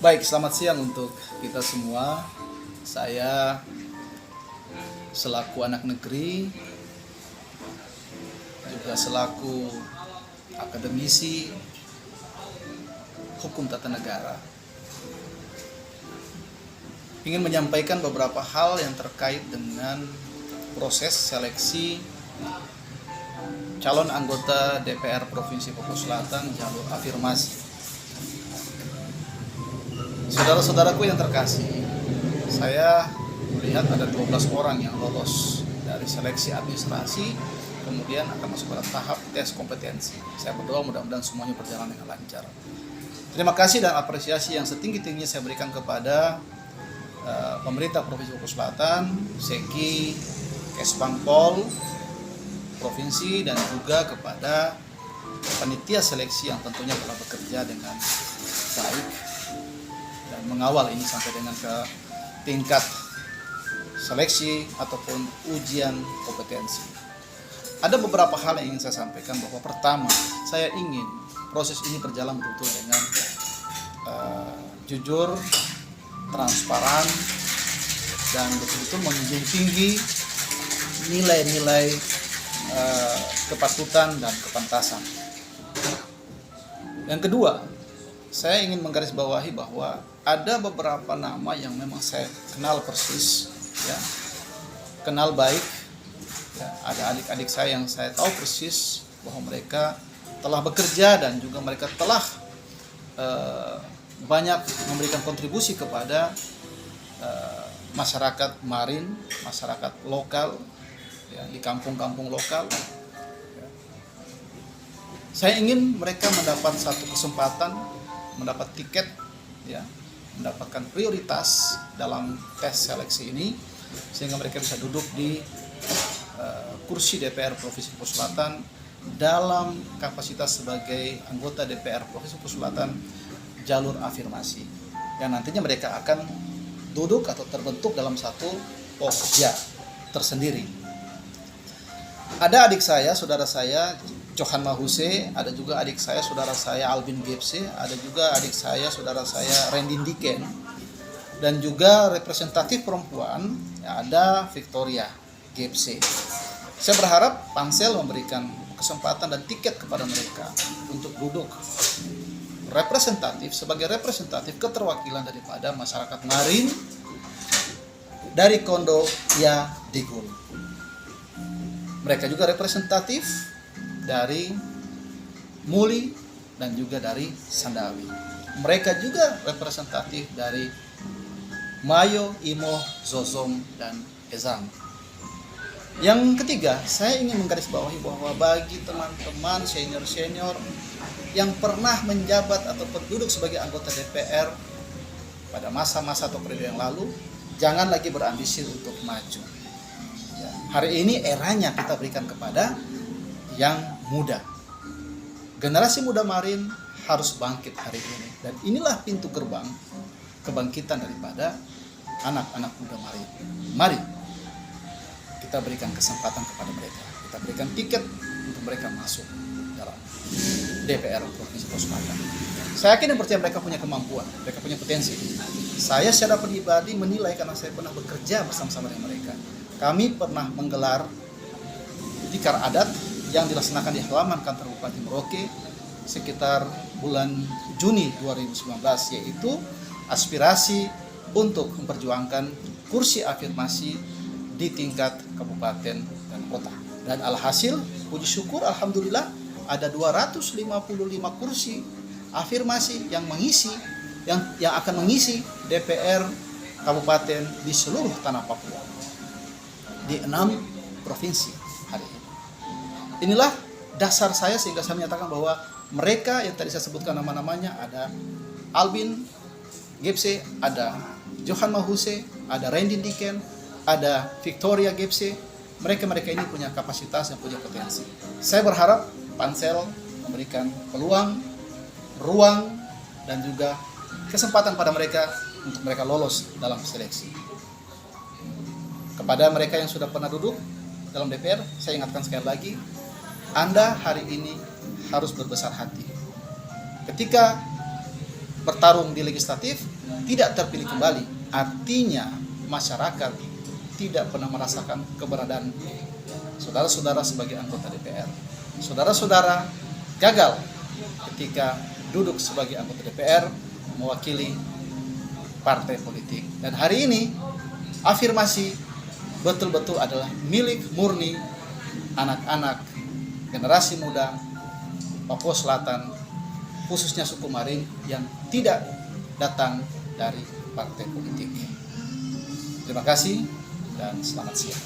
Baik, selamat siang untuk kita semua. Saya selaku anak negeri, juga selaku akademisi hukum tata negara, ingin menyampaikan beberapa hal yang terkait dengan proses seleksi calon anggota DPR Provinsi Papua Selatan jalur afirmasi. Saudara-saudaraku yang terkasih, saya melihat ada 12 orang yang lolos dari seleksi administrasi, kemudian akan masuk pada tahap tes kompetensi. Saya berdoa mudah-mudahan semuanya berjalan dengan lancar. Terima kasih dan apresiasi yang setinggi-tingginya saya berikan kepada pemerintah Provinsi Papua Selatan, Seki, Kesbangpol Provinsi, dan juga kepada panitia seleksi yang tentunya telah bekerja dengan baik dan mengawal ini sampai dengan ke tingkat seleksi ataupun ujian kompetensi. Ada beberapa hal yang ingin saya sampaikan, bahwa pertama, saya ingin proses ini berjalan betul-betul dengan jujur, transparan, dan betul-betul menjunjung tinggi nilai-nilai kepatutan dan kepantasan. Yang kedua, saya ingin menggarisbawahi bahwa ada beberapa nama yang memang saya kenal persis, ya, kenal baik. Ya, ada adik-adik saya yang saya tahu persis bahwa mereka telah bekerja dan juga mereka telah banyak memberikan kontribusi kepada masyarakat Marin, masyarakat lokal, ya, di kampung-kampung lokal. Ya. Saya ingin mereka mendapat satu kesempatan, mendapat tiket, ya, mendapatkan prioritas dalam tes seleksi ini, sehingga mereka bisa duduk di kursi DPR Provinsi Papua Selatan dalam kapasitas sebagai anggota DPR Provinsi Papua Selatan jalur afirmasi, yang nantinya mereka akan duduk atau terbentuk dalam satu pokja tersendiri. Ada adik saya, saudara saya Johan Mahuse, ada juga adik saya, saudara saya Albin Gepse, ada juga adik saya, saudara saya Rendin Diken, dan juga representatif perempuan, ya, ada Victoria Gepse. Saya berharap Pansel memberikan kesempatan dan tiket kepada mereka untuk duduk representatif sebagai representatif keterwakilan daripada masyarakat Marin dari Kondo Ya Digul. Mereka juga representatif dari Muli dan juga dari Sandawi. Mereka juga representatif dari Mayo, Imo, Zozom, dan Ezang. Yang ketiga, saya ingin menggarisbawahi bahwa bagi teman-teman senior-senior yang pernah menjabat atau duduk sebagai anggota DPR pada masa-masa atau periode yang lalu, jangan lagi berambisi untuk maju. Ya, hari ini eranya kita berikan kepada yang muda. Generasi muda Marin harus bangkit hari ini, dan inilah pintu gerbang kebangkitan daripada anak-anak muda Marin. Mari kita berikan kesempatan kepada mereka, kita berikan tiket untuk mereka masuk dalam DPR Provinsi Papua Selatan. Saya yakin dan percaya mereka punya kemampuan, mereka punya potensi. Saya secara pribadi menilai karena saya pernah bekerja bersama-sama dengan mereka. Kami pernah menggelar tikar adat yang dilaksanakan di halaman kantor Bupati Merauke sekitar bulan Juni 2019, yaitu aspirasi untuk memperjuangkan kursi afirmasi di tingkat kabupaten dan kota. Dan alhasil, puji syukur, alhamdulillah, ada 255 kursi afirmasi yang akan mengisi DPR kabupaten di seluruh tanah Papua di 6 provinsi hari ini. Inilah dasar saya sehingga saya menyatakan bahwa mereka yang tadi saya sebutkan nama-namanya, ada Albin Gepse, ada Johan Mahuse, ada Rendin Diken, ada Victoria Gepse. Mereka ini punya kapasitas dan punya potensi. Saya berharap Pansel memberikan peluang, ruang, dan juga kesempatan pada mereka untuk mereka lolos dalam seleksi. Kepada mereka yang sudah pernah duduk dalam DPR, saya ingatkan sekali lagi, Anda hari ini harus berbesar hati. Ketika bertarung di legislatif, tidak terpilih kembali, artinya masyarakat tidak pernah merasakan keberadaan saudara-saudara sebagai anggota DPR. Saudara-saudara gagal ketika duduk sebagai anggota DPR mewakili partai politik. Dan hari ini afirmasi betul-betul adalah milik murni anak-anak generasi muda Papua Selatan, khususnya suku Maring yang tidak datang dari partai politik. Terima kasih dan selamat siang.